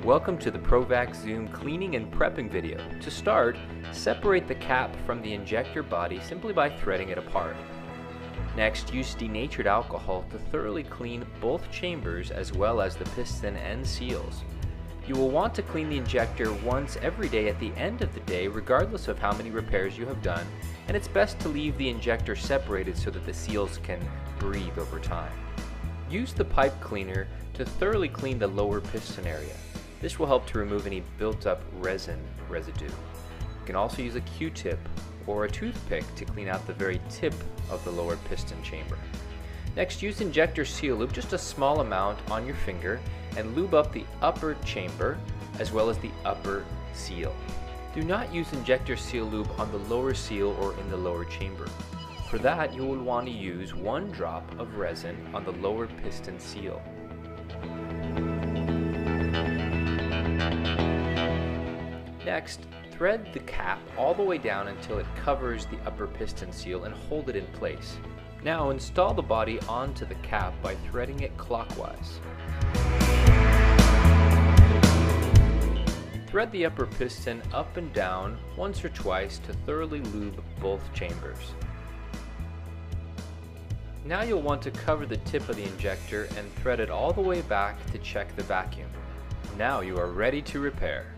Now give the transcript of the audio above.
Welcome to the ProVac Zoom cleaning and prepping video. To start, separate the cap from the injector body simply by threading it apart. Next, use denatured alcohol to thoroughly clean both chambers as well as the piston and seals. You will want to clean the injector once every day at the end of the day, regardless of how many repairs you have done, and it's best to leave the injector separated so that the seals can breathe over time. Use the pipe cleaner to thoroughly clean the lower piston area. This will help to remove any built-up resin residue. You can also use a Q-tip or a toothpick to clean out the very tip of the lower piston chamber. Next, use injector seal lube, just a small amount on your finger, and lube up the upper chamber as well as the upper seal. Do not use injector seal lube on the lower seal or in the lower chamber. For that, you will want to use 1 drop of resin on the lower piston seal. Next, thread the cap all the way down until it covers the upper piston seal and hold it in place. Now install the body onto the cap by threading it clockwise. Thread the upper piston up and down once or twice to thoroughly lube both chambers. Now you'll want to cover the tip of the injector and thread it all the way back to check the vacuum. Now you are ready to repair.